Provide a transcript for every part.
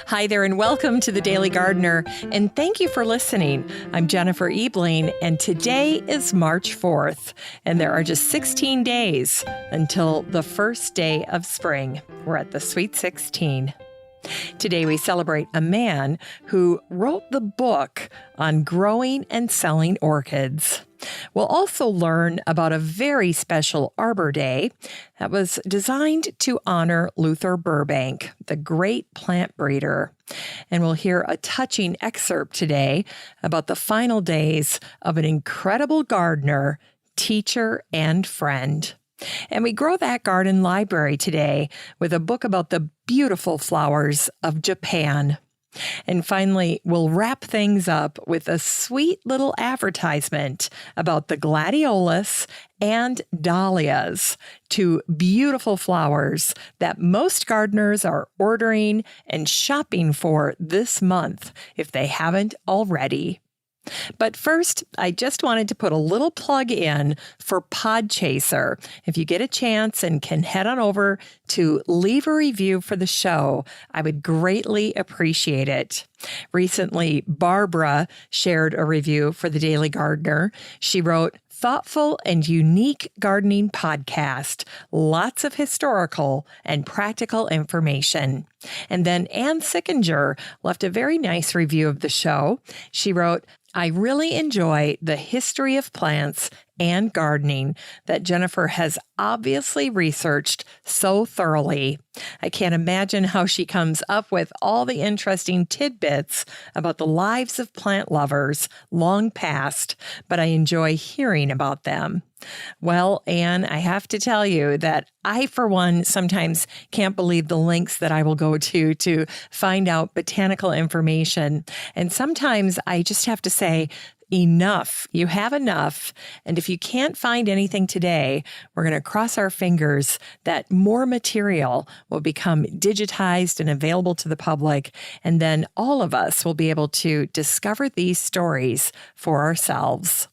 Hi there and welcome to The Daily Gardener, and thank you for listening. I'm Jennifer Ebling, and today is March 4th, and there are just 16 days until the first day of spring. We're at the Sweet 16. Today we celebrate a man who wrote the book on growing and selling orchids. We'll also learn about a very special Arbor Day that was designed to honor Luther Burbank, the great plant breeder. And we'll hear a touching excerpt today about the final days of an incredible gardener, teacher, and friend. And we grow that garden library today with a book about the beautiful flowers of Japan. And finally, we'll wrap things up with a sweet little advertisement about the gladiolus and dahlias, two beautiful flowers that most gardeners are ordering and shopping for this month if they haven't already. But first, I just wanted to put a little plug in for Podchaser. If you get a chance and can head on over to leave a review for the show, I would greatly appreciate it. Recently, Barbara shared a review for The Daily Gardener. She wrote, "Thoughtful and unique gardening podcast. Lots of historical and practical information." And then Ann Sickinger left a very nice review of the show. She wrote, "I really enjoy the history of plants and gardening that Jennifer has obviously researched so thoroughly. I can't imagine how she comes up with all the interesting tidbits about the lives of plant lovers long past, but I enjoy hearing about them." Well, Anne, I have to tell you that I, for one, sometimes can't believe the lengths that I will go to find out botanical information. And sometimes I just have to say, enough. You have enough. And if you can't find anything today, we're going to cross our fingers that more material will become digitized and available to the public. And then all of us will be able to discover these stories for ourselves.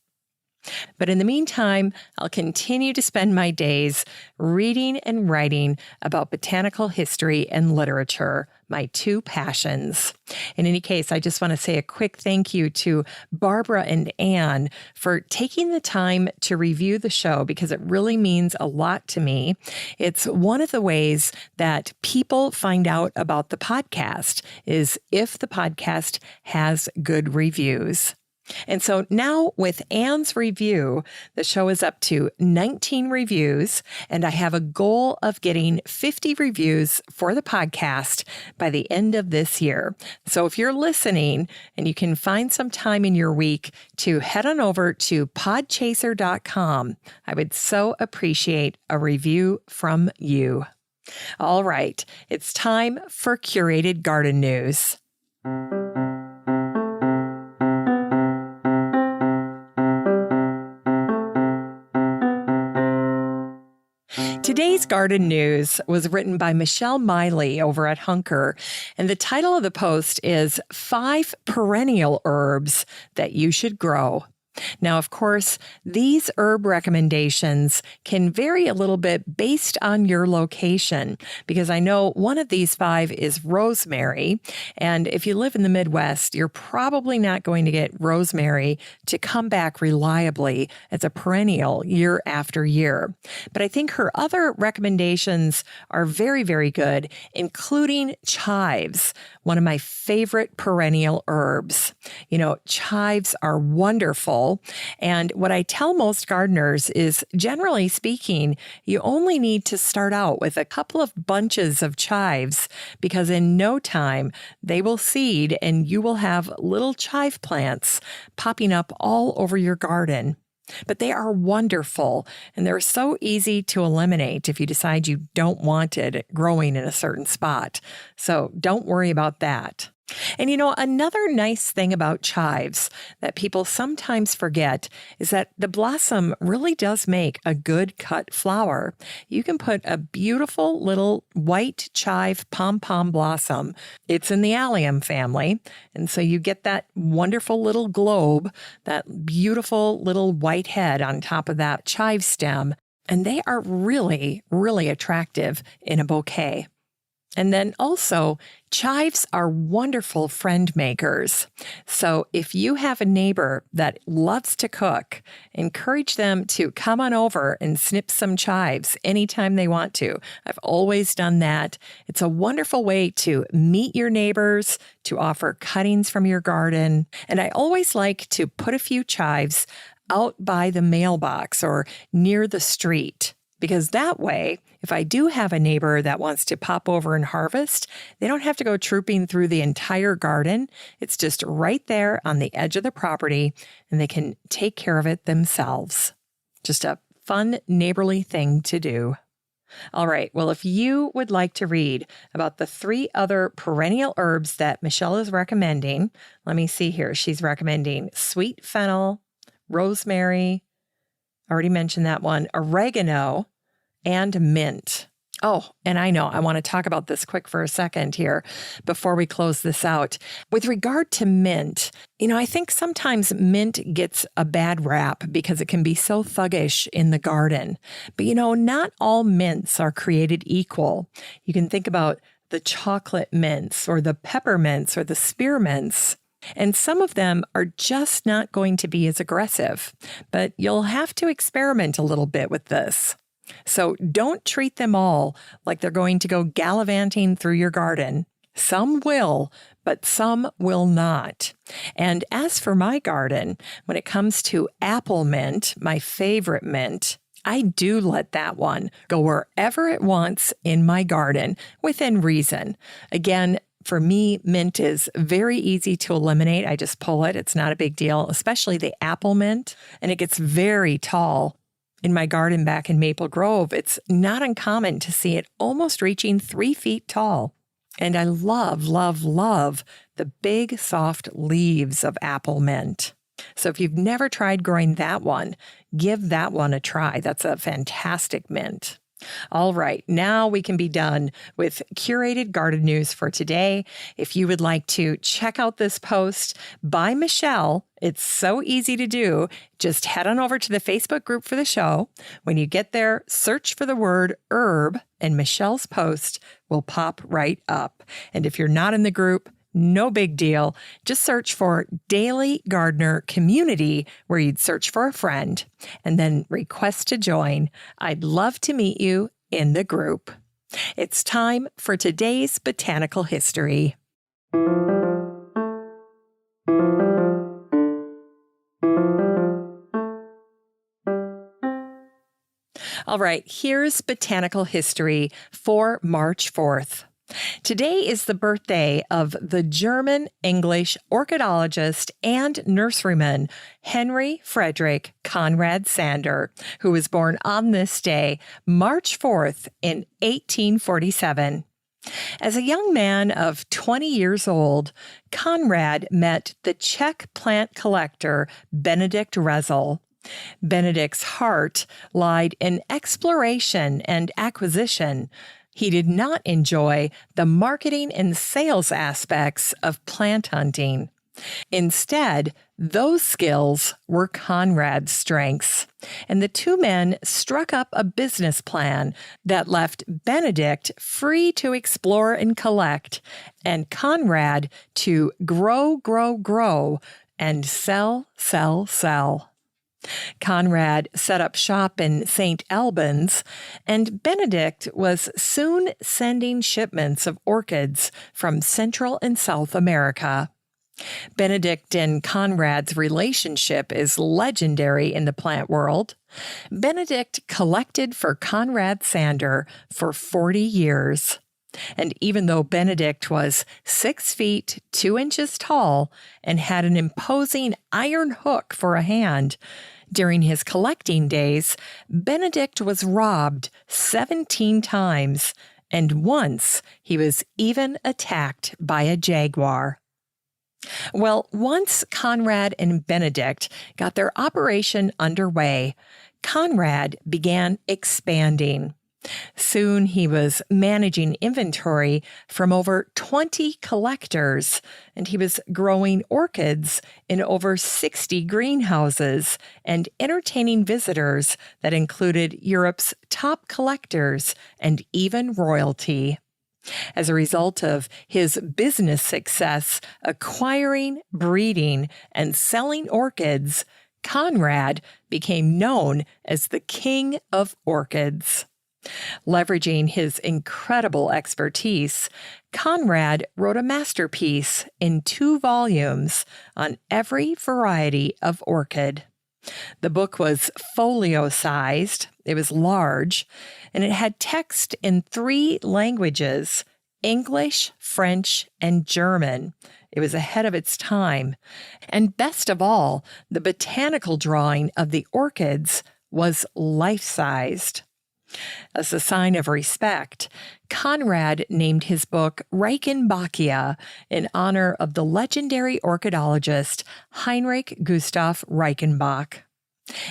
But in the meantime, I'll continue to spend my days reading and writing about botanical history and literature, my two passions. In any case, I just want to say a quick thank you to Barbara and Anne for taking the time to review the show because it really means a lot to me. It's one of the ways that people find out about the podcast is if the podcast has good reviews. And so now with Anne's review, the show is up to 19 reviews, and I have a goal of getting 50 reviews for the podcast by the end of this year. So if you're listening and you can find some time in your week to head on over to podchaser.com, I would so appreciate a review from you. All right, it's time for curated garden news. Today's garden news was written by Michelle Miley over at Hunker, and the title of the post is 5 Perennial Herbs That You Should Grow. Now, of course, these herb recommendations can vary a little bit based on your location, because I know one of these 5 is rosemary. And if you live in the Midwest, you're probably not going to get rosemary to come back reliably as a perennial year after year. But I think her other recommendations are very, very good, including chives, one of my favorite perennial herbs. You know, chives are wonderful. And what I tell most gardeners is, generally speaking, you only need to start out with a couple of bunches of chives because in no time they will seed and you will have little chive plants popping up all over your garden. But they are wonderful, and they're so easy to eliminate if you decide you don't want it growing in a certain spot. So don't worry about that. And you know, another nice thing about chives that people sometimes forget is that the blossom really does make a good cut flower. You can put a beautiful little white chive pom-pom blossom. It's in the allium family. And so you get that wonderful little globe, that beautiful little white head on top of that chive stem. And they are really, really attractive in a bouquet. And then also, chives are wonderful friend makers. So if you have a neighbor that loves to cook, encourage them to come on over and snip some chives anytime they want to. I've always done that. It's a wonderful way to meet your neighbors, to offer cuttings from your garden. And I always like to put a few chives out by the mailbox or near the street. Because that way, if I do have a neighbor that wants to pop over and harvest, they don't have to go trooping through the entire garden. It's just right there on the edge of the property, and they can take care of it themselves. Just a fun neighborly thing to do. All right, well, if you would like to read about the 3 other perennial herbs that Michelle is recommending, let me see here. She's recommending sweet fennel, rosemary, already mentioned that one, oregano, and mint. Oh, and I know I want to talk about this quick for a second here before we close this out. With regard to mint, I think sometimes mint gets a bad rap because it can be so thuggish in the garden. But not all mints are created equal. You can think about the chocolate mints or the peppermints or the spearmints. And some of them are just not going to be as aggressive, but you'll have to experiment a little bit with this. So don't treat them all like they're going to go gallivanting through your garden. Some will, but some will not. And as for my garden, when it comes to apple mint, my favorite mint, I do let that one go wherever it wants in my garden within reason. Again, for me, mint is very easy to eliminate. I just pull it. It's not a big deal, especially the apple mint. And it gets very tall. In my garden back in Maple Grove, it's not uncommon to see it almost reaching 3 feet tall. And I love, love, love the big, soft leaves of apple mint. So if you've never tried growing that one, give that one a try. That's a fantastic mint. All right, now we can be done with curated garden news for today. If you would like to check out this post by Michelle, it's so easy to do. Just head on over to the Facebook group for the show. When you get there, search for the word herb, and Michelle's post will pop right up. And if you're not in the group, no big deal. Just search for Daily Gardener Community, where you'd search for a friend, and then request to join. I'd love to meet you in the group. It's time for today's Botanical History. All right, here's Botanical History for March 4th. Today is the birthday of the German-English orchidologist and nurseryman Henry Frederick Conrad Sander, who was born on this day, March 4th, in 1847. As a young man of 20 years old, Conrad met the Czech plant collector Benedict Rezel. Benedict's heart lied in exploration and acquisition. He did not enjoy the marketing and sales aspects of plant hunting. Instead, those skills were Conrad's strengths, and the two men struck up a business plan that left Benedict free to explore and collect, and Conrad to grow, grow, grow, and sell, sell, sell. Conrad set up shop in St. Albans, and Benedict was soon sending shipments of orchids from Central and South America. Benedict and Conrad's relationship is legendary in the plant world. Benedict collected for Conrad Sander for 40 years. And even though Benedict was 6 feet 2 inches tall and had an imposing iron hook for a hand, during his collecting days, Benedict was robbed 17 times, and once he was even attacked by a jaguar. Well, once Conrad and Benedict got their operation underway, Conrad began expanding. Soon he was managing inventory from over 20 collectors, and he was growing orchids in over 60 greenhouses and entertaining visitors that included Europe's top collectors and even royalty. As a result of his business success acquiring, breeding, and selling orchids, Conrad became known as the King of Orchids. Leveraging his incredible expertise, Conrad wrote a masterpiece in 2 volumes on every variety of orchid. The book was folio-sized, it was large, and it had text in 3 languages: English, French, and German. It was ahead of its time. And best of all, the botanical drawing of the orchids was life-sized. As a sign of respect, Conrad named his book Reichenbachia in honor of the legendary orchidologist Heinrich Gustav Reichenbach.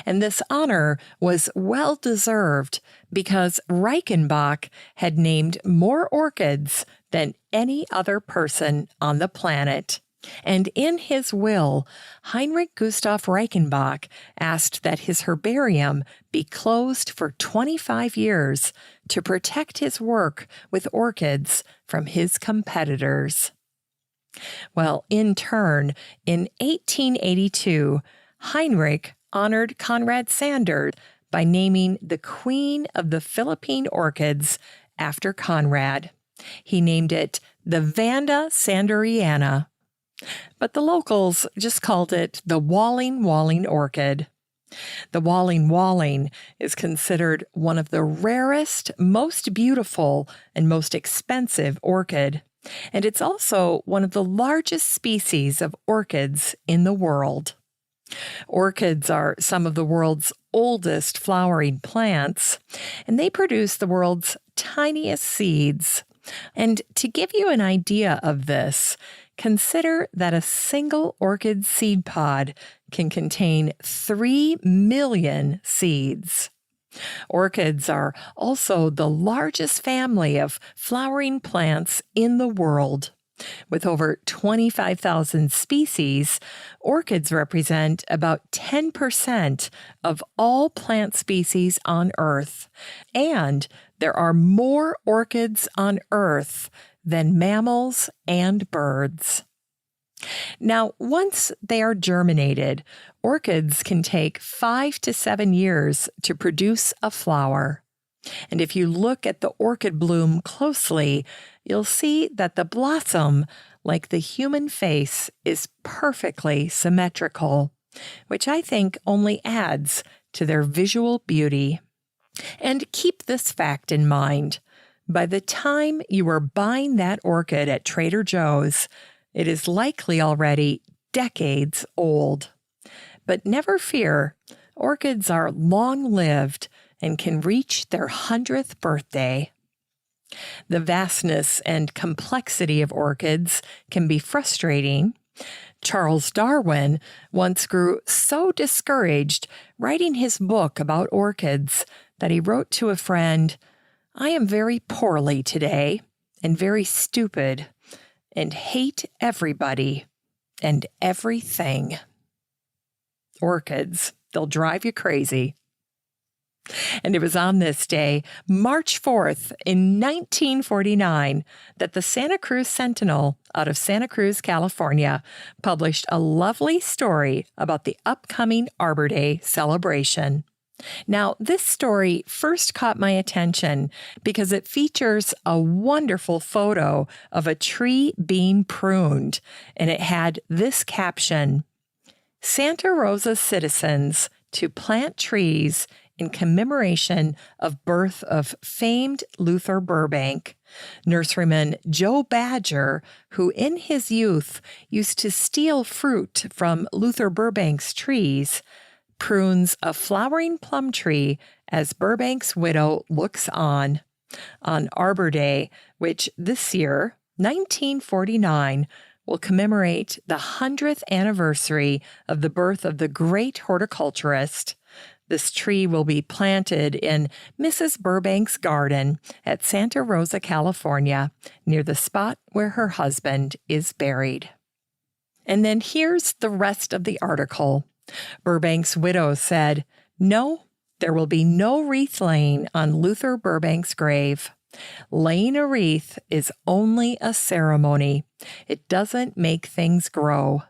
And this honor was well-deserved because Reichenbach had named more orchids than any other person on the planet. And in his will, Heinrich Gustav Reichenbach asked that his herbarium be closed for 25 years to protect his work with orchids from his competitors. Well, in turn, in 1882, Heinrich honored Conrad Sanders by naming the Queen of the Philippine Orchids after Conrad. He named it the Vanda Sanderiana, but the locals just called it the Walling orchid. The Walling is considered one of the rarest, most beautiful, and most expensive orchid, and it's also one of the largest species of orchids in the world. Orchids are some of the world's oldest flowering plants, and they produce the world's tiniest seeds. And to give you an idea of this, consider that a single orchid seed pod can contain 3 million seeds. Orchids are also the largest family of flowering plants in the world. With over 25,000 species, orchids represent about 10% of all plant species on Earth, and there are more orchids on Earth than mammals and birds. Now, once they are germinated, orchids can take 5 to 7 years to produce a flower. And if you look at the orchid bloom closely, you'll see that the blossom, like the human face, is perfectly symmetrical, which I think only adds to their visual beauty. And keep this fact in mind. By the time you are buying that orchid at Trader Joe's, it is likely already decades old. But never fear, orchids are long-lived and can reach their 100th birthday. The vastness and complexity of orchids can be frustrating. Charles Darwin once grew so discouraged writing his book about orchids that he wrote to a friend, "I am very poorly today and very stupid and hate everybody and everything." Orchids, they'll drive you crazy. And it was on this day, March 4th, in 1949, that the Santa Cruz Sentinel out of Santa Cruz, California, published a lovely story about the upcoming Arbor Day celebration. Now, this story first caught my attention because it features a wonderful photo of a tree being pruned, and it had this caption: "Santa Rosa citizens to plant trees in commemoration of birth of famed Luther Burbank, nurseryman Joe Badger, who in his youth used to steal fruit from Luther Burbank's trees, prunes a flowering plum tree as Burbank's widow looks on Arbor Day, which this year, 1949, will commemorate the 100th anniversary of the birth of the great horticulturist. This tree will be planted in Mrs. Burbank's garden at Santa Rosa, California, near the spot where her husband is buried." And then here's the rest of the article. Burbank's widow said, "No, there will be no wreath laying on Luther Burbank's grave. Laying a wreath is only a ceremony. It doesn't make things grow.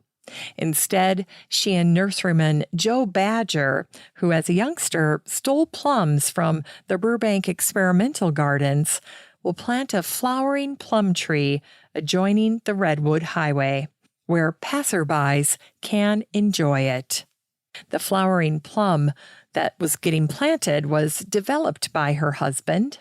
Instead, she and nurseryman Joe Badger, who as a youngster stole plums from the Burbank experimental gardens, will plant a flowering plum tree adjoining the Redwood Highway, where passerbys can enjoy it. The flowering plum that was getting planted was developed by her husband.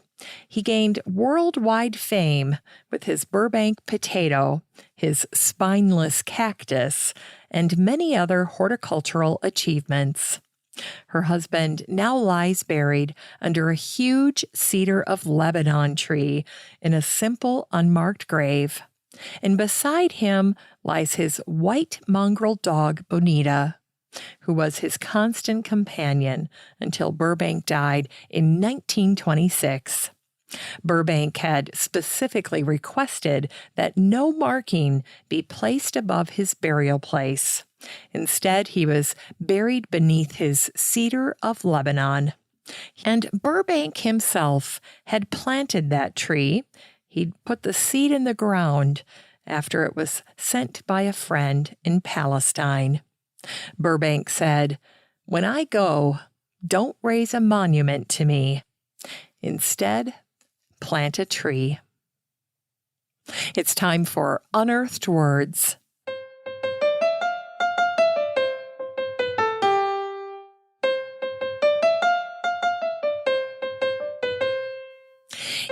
He gained worldwide fame with his Burbank potato, his spineless cactus, and many other horticultural achievements. Her husband now lies buried under a huge cedar of Lebanon tree in a simple, unmarked grave. And beside him lies his white mongrel dog, Bonita, who was his constant companion until Burbank died in 1926. Burbank had specifically requested that no marking be placed above his burial place. Instead, he was buried beneath his cedar of Lebanon. And Burbank himself had planted that tree. He'd put the seed in the ground after it was sent by a friend in Palestine. Burbank said, "When I go, don't raise a monument to me. Instead, plant a tree." It's time for Unearthed Words.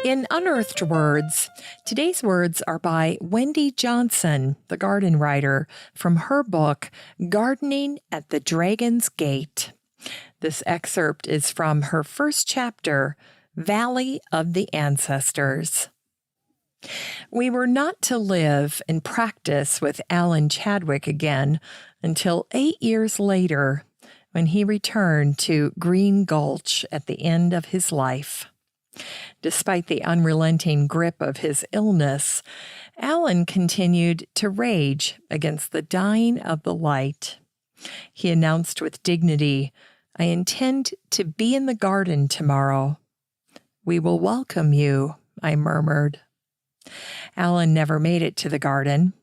In Unearthed Words, today's words are by Wendy Johnson, the garden writer, from her book, Gardening at the Dragon's Gate. This excerpt is from her first chapter, Valley of the Ancestors. We were not to live and practice with Alan Chadwick again until 8 years later, when he returned to Green Gulch at the end of his life. Despite the unrelenting grip of his illness, Alan continued to rage against the dying of the light. He announced with dignity, "I intend to be in the garden tomorrow." "We will welcome you," I murmured. Alan never made it to the garden.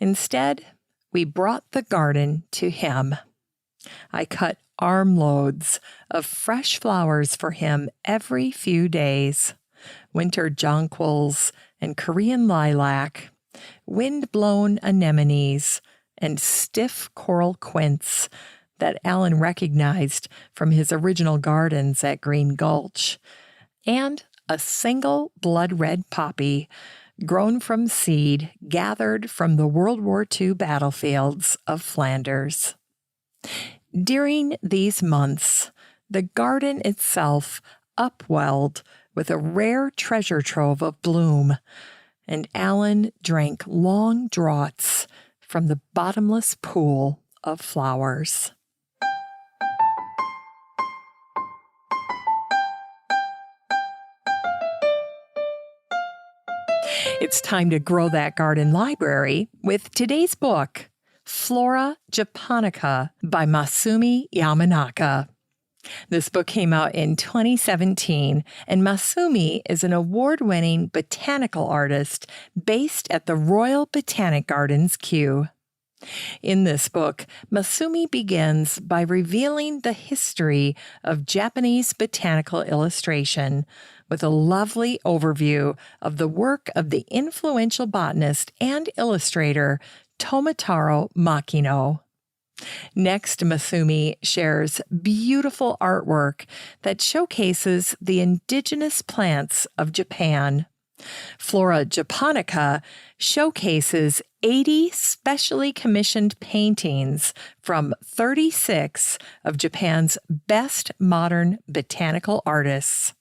Instead, we brought the garden to him. I cut armloads of fresh flowers for him every few days. Winter jonquils and Korean lilac, wind-blown anemones, and stiff coral quince that Alan recognized from his original gardens at Green Gulch, and a single blood-red poppy grown from seed gathered from the World War II battlefields of Flanders. During these months, the garden itself upwelled with a rare treasure trove of bloom, and Alan drank long draughts from the bottomless pool of flowers. It's time to grow that garden library with today's book, Flora Japonica by Masumi Yamanaka. This book came out in 2017, and Masumi is an award-winning botanical artist based at the Royal Botanic Gardens, Kew. In this book, Masumi begins by revealing the history of Japanese botanical illustration with a lovely overview of the work of the influential botanist and illustrator Tomataro Makino. Next, Masumi shares beautiful artwork that showcases the indigenous plants of Japan. Flora Japonica showcases 80 specially commissioned paintings from 36 of Japan's best modern botanical artists.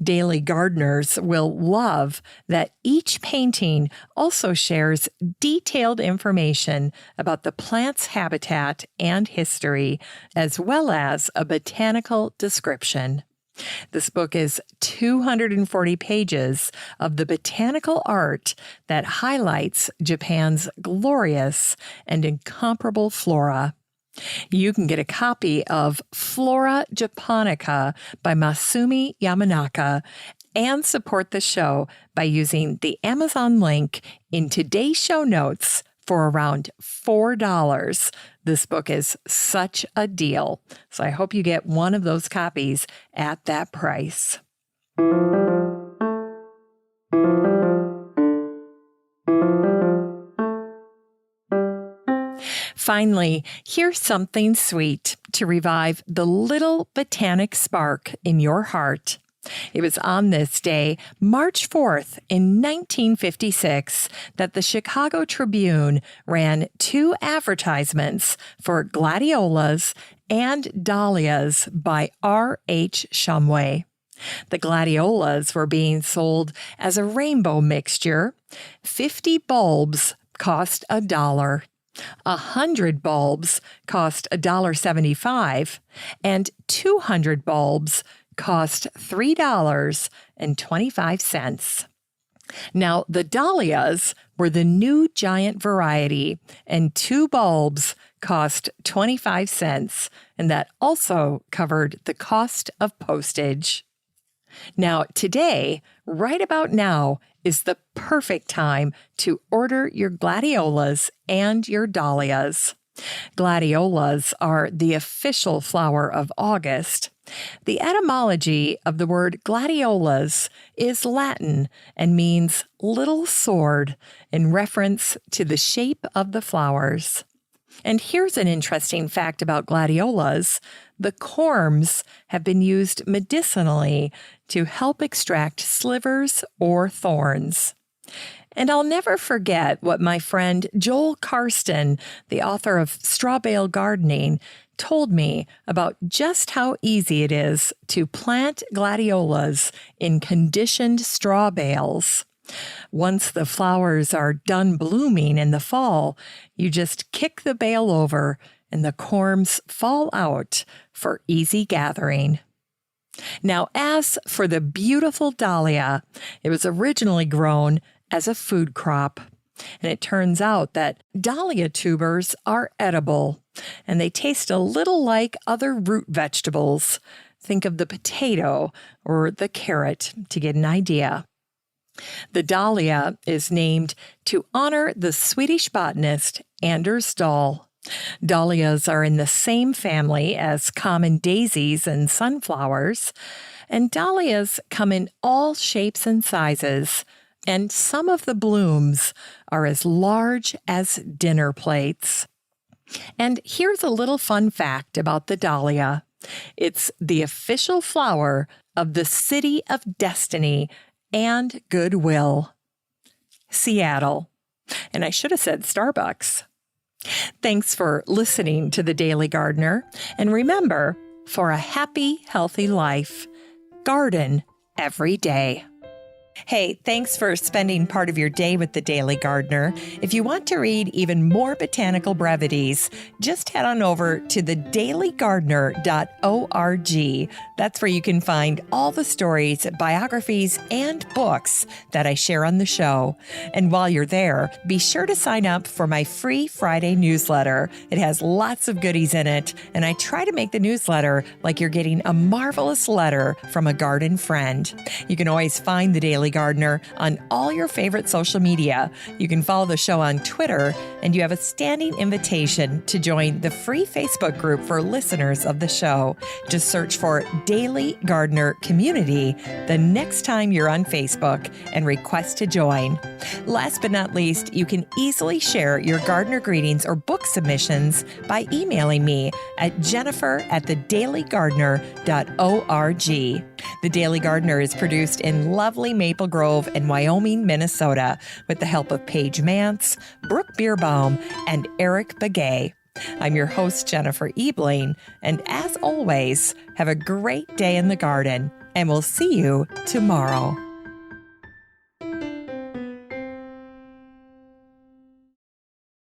Daily gardeners will love that each painting also shares detailed information about the plant's habitat and history, as well as a botanical description. This book is 240 pages of the botanical art that highlights Japan's glorious and incomparable flora. You can get a copy of Flora Japonica by Masumi Yamanaka and support the show by using the Amazon link in today's show notes for around $4. This book is such a deal, so I hope you get one of those copies at that price. Finally, here's something sweet to revive the little botanic spark in your heart. It was on this day, March 4th, in 1956, that the Chicago Tribune ran 2 advertisements for gladiolas and dahlias by R.H. Shumway. The gladiolas were being sold as a rainbow mixture. 50 bulbs cost $1. 100 bulbs cost $1.75, and 200 bulbs cost $3.25. Now, the dahlias were the new giant variety, and 2 bulbs cost 25 cents, and that also covered the cost of postage. Now, today, right about now, is the perfect time to order your gladiolas and your dahlias. Gladiolas are the official flower of August. The etymology of the word gladiolas is Latin and means little sword in reference to the shape of the flowers. And here's an interesting fact about gladiolas. The corms have been used medicinally to help extract slivers or thorns. And I'll never forget what my friend Joel Karsten, the author of Straw Bale Gardening, told me about just how easy it is to plant gladiolas in conditioned straw bales. Once the flowers are done blooming in the fall, you just kick the bale over and the corms fall out for easy gathering. Now, as for the beautiful dahlia, it was originally grown as a food crop. And it turns out that dahlia tubers are edible, and they taste a little like other root vegetables. Think of the potato or the carrot to get an idea. The dahlia is named to honor the Swedish botanist Anders Dahl. Dahlias are in the same family as common daisies and sunflowers, and dahlias come in all shapes and sizes, and some of the blooms are as large as dinner plates. And here's a little fun fact about the dahlia. It's the official flower of the City of Destiny and Goodwill, Seattle. And I should have said Starbucks. Thanks for listening to The Daily Gardener. And remember, for a happy, healthy life, garden every day. Hey, thanks for spending part of your day with The Daily Gardener. If you want to read even more botanical brevities, just head on over to thedailygardener.org. That's where you can find all the stories, biographies, and books that I share on the show. And while you're there, be sure to sign up for my free Friday newsletter. It has lots of goodies in it, and I try to make the newsletter like you're getting a marvelous letter from a garden friend. You can always find The Daily Gardener on all your favorite social media. You can follow the show on Twitter, and you have a standing invitation to join the free Facebook group for listeners of the show. Just search for Daily Gardener Community the next time you're on Facebook and request to join. Last but not least, you can easily share your gardener greetings or book submissions by emailing me at jennifer@thedailygardener.org. The Daily Gardener is produced in lovely Maple Grove in Wyoming, Minnesota, with the help of Paige Mance, Brooke Bierbaum, and Eric Begay. I'm your host, Jennifer Ebling, and as always, have a great day in the garden, and we'll see you tomorrow.